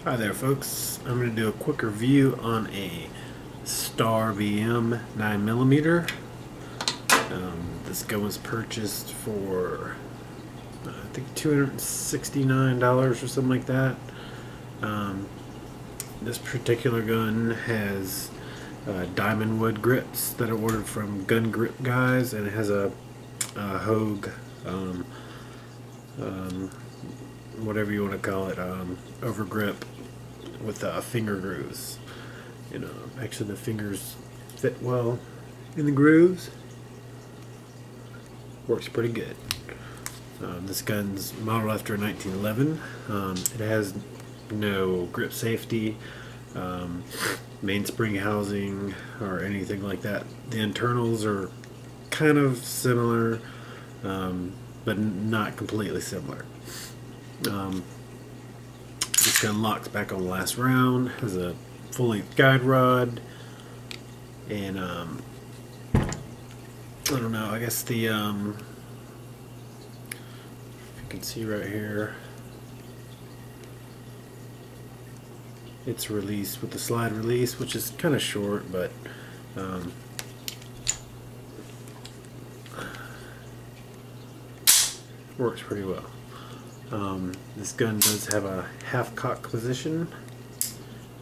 Hi there folks, I'm going to do a quick review on a Star VM 9mm. This gun was purchased for I think $269 or something like that. This particular gun has diamond wood grips that I ordered from Gun Grip Guys, and it has a Hogue whatever you want to call it, over grip with finger grooves. Actually the fingers fit well in the grooves. Works pretty good. This gun's modeled after 1911. It has no grip safety, mainspring housing, or anything like that. The internals are kind of similar, but not completely similar. This gun locks back on the last round, has a full-length guide rod, and I don't know, I guess the if you can see right here, it's released with the slide release, which is kind of short, but works pretty well. This gun does have a half cock position,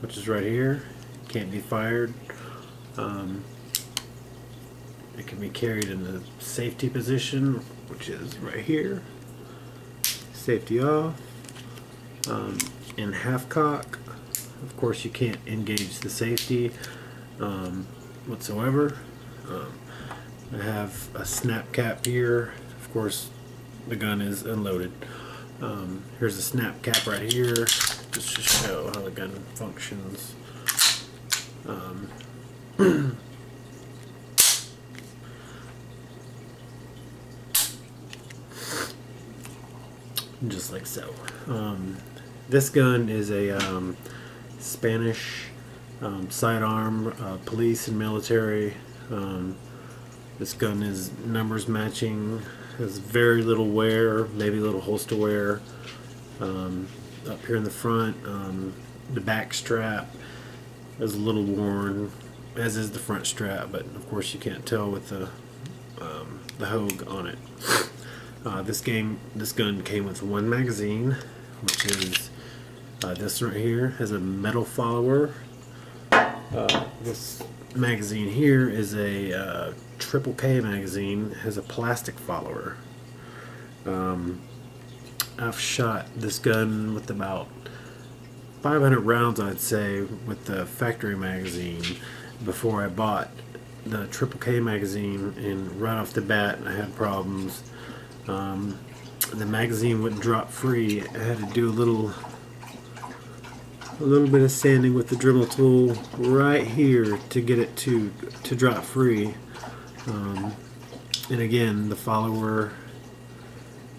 which is right here. Can't be fired. It can be carried in the safety position, which is right here. Safety off. In half cock, of course, you can't engage the safety whatsoever. I have a snap cap here. Of course, the gun is unloaded. Here's a snap cap right here, just to show how the gun functions. Just like so. This gun is a Spanish sidearm, police and military. This gun is numbers matching, has very little wear, maybe a little holster wear. Up here in the front, the back strap is a little worn, as is the front strap, but of course you can't tell with the Hogue on it. This gun came with one magazine, which is this right here. Has a metal follower. This magazine here is a triple K magazine, has a plastic follower. I've shot this gun with about 500 rounds, I'd say, with the factory magazine before I bought the triple K magazine, and right off the bat I had problems. The magazine wouldn't drop free. I had to do a little bit of sanding with the Dremel tool right here to get it to drop free. And again, the follower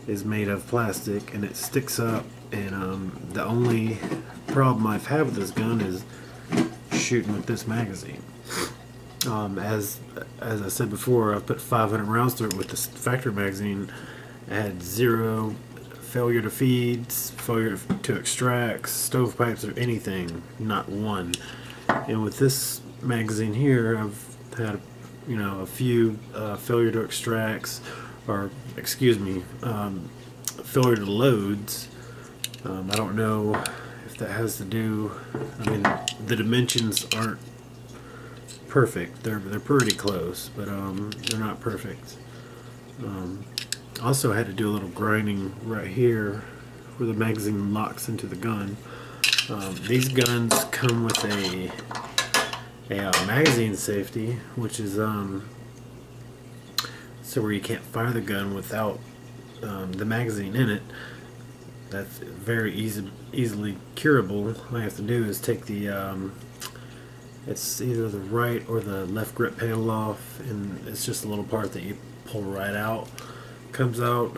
is made of plastic and it sticks up, and the only problem I've had with this gun is shooting with this magazine. As I said before, I've put 500 rounds through it with this factory magazine. I had zero failure to feeds, failure to extracts, stovepipes, or anything, not one. And with this magazine here, I've had a few failure to extracts, or excuse me, failure to loads. I don't know if that has to do, I mean, the dimensions aren't perfect. They're pretty close, but they're not perfect. Also had to do a little grinding right here where the magazine locks into the gun. These guns come with a magazine safety, which is so where you can't fire the gun without the magazine in it. That's very easily curable. All you have to do is take the it's either the right or the left grip panel off, and it's just a little part that you pull right out. Comes out.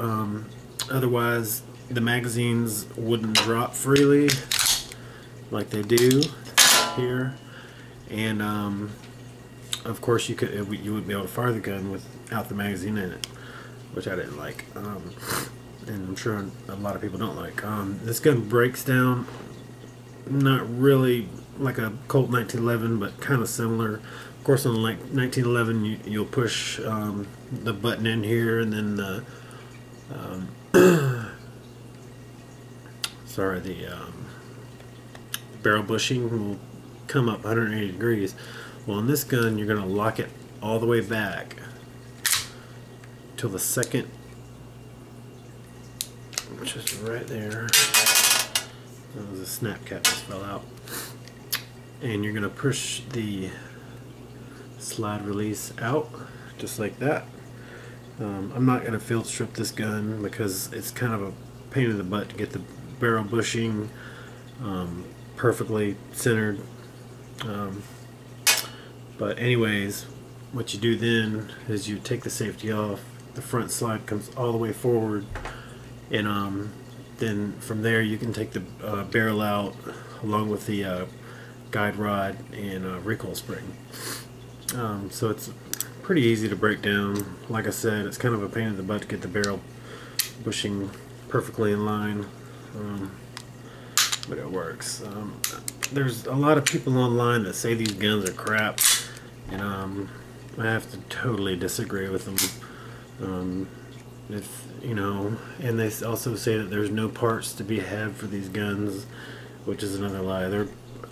Otherwise, the magazines wouldn't drop freely like they do here, and of course you wouldn't be able to fire the gun without the magazine in it, which I didn't like, and I'm sure a lot of people don't like. This gun breaks down not really like a Colt 1911, but kind of similar. Of course, on the 1911, you'll push the button in here, and then the barrel bushing will come up 180 degrees. Well, in this gun, you're going to lock it all the way back till the second, which is right there. That was a snap cap just fell out. And you're going to push the slide release out just like that. I'm not going to field strip this gun because it's kind of a pain in the butt to get the barrel bushing perfectly centered. But anyways, what you do then is you take the safety off, the front slide comes all the way forward, and then from there you can take the barrel out along with the guide rod and recoil spring. So it's pretty easy to break down. Like I said, it's kind of a pain in the butt to get the barrel bushing perfectly in line, but it works. There's a lot of people online that say these guns are crap, and I have to totally disagree with them. If you know, and they also say that there's no parts to be had for these guns, which is another lie. There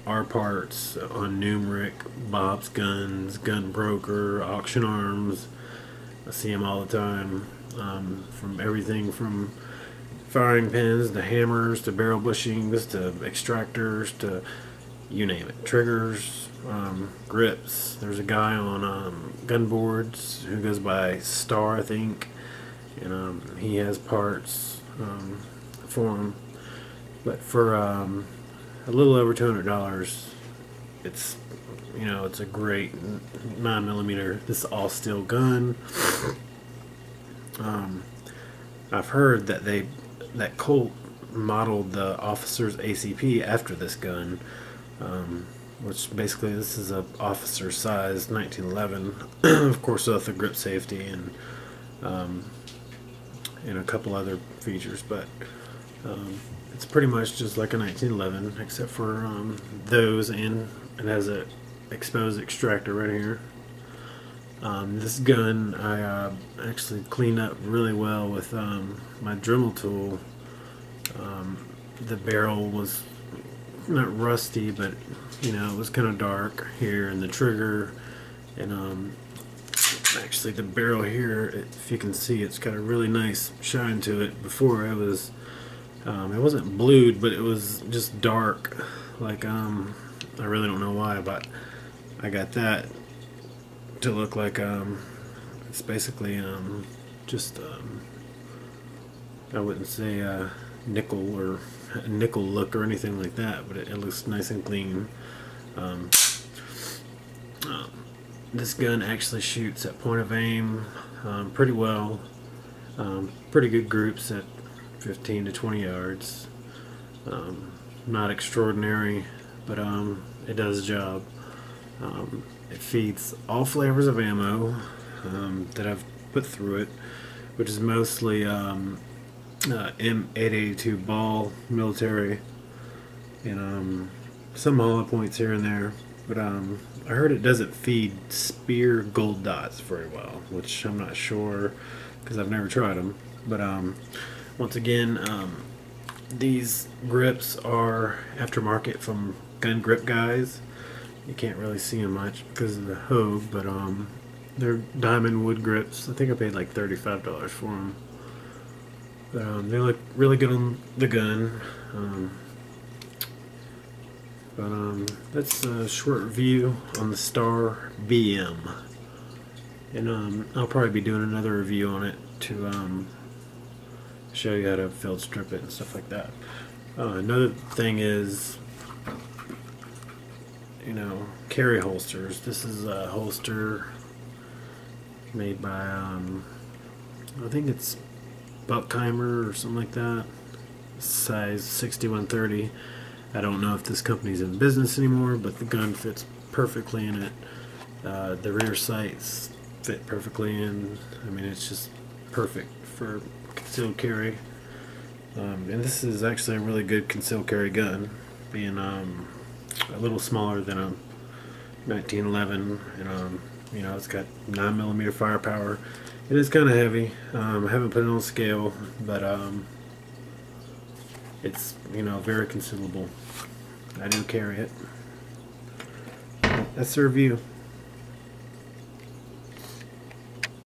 are parts on Numeric, Bob's Guns, Gun Broker, Auction Arms. I see them all the time. From everything from firing pins to hammers to barrel bushings to extractors to you name it, triggers, grips. There's a guy on gun boards who goes by Star, I think, and he has parts for them. But for a little over $200, it's, you know, it's a great 9mm. This all steel gun. I've heard that that Colt modeled the officer's ACP after this gun, which basically this is a officer size 1911, of course with the grip safety and a couple other features, but it's pretty much just like a 1911 except for those, and it has a exposed extractor right here. This gun I actually cleaned up really well with my Dremel tool. The barrel was not rusty, but you know, it was kind of dark here, and the trigger, and actually the barrel here, if you can see, it's got a really nice shine to it. Before it was it wasn't blued, but it was just dark, like I really don't know why, but I got that to look like it's basically just I wouldn't say nickel or nickel look or anything like that, but it looks nice and clean. This gun actually shoots at point of aim pretty well. Pretty good groups at 15 to 20 yards. Not extraordinary, but it does the job. It feeds all flavors of ammo that I've put through it, which is mostly M882 ball military, and some hollow points here and there. But I heard it doesn't feed spear gold dots very well, which I'm not sure because I've never tried them. But once again, these grips are aftermarket from Gun Grip Guys. You can't really see them much because of the hove, but they're diamond wood grips. I think I paid like $35 for them. But they look really good on the gun. That's a short review on the Star BM, and I'll probably be doing another review on it to show you how to field strip it and stuff like that. Another thing is, you know, carry holsters. This is a holster made by I think it's Buckheimer or something like that, size 6130. I don't know if this company's in business anymore, but the gun fits perfectly in it. The rear sights fit perfectly in. I mean, it's just perfect for concealed carry. And this is actually a really good concealed carry gun being a little smaller than a 1911, and you know, it's got 9mm firepower. It is kind of heavy. I haven't put it on scale, but it's, you know, very consumable. I do carry it. That's the review.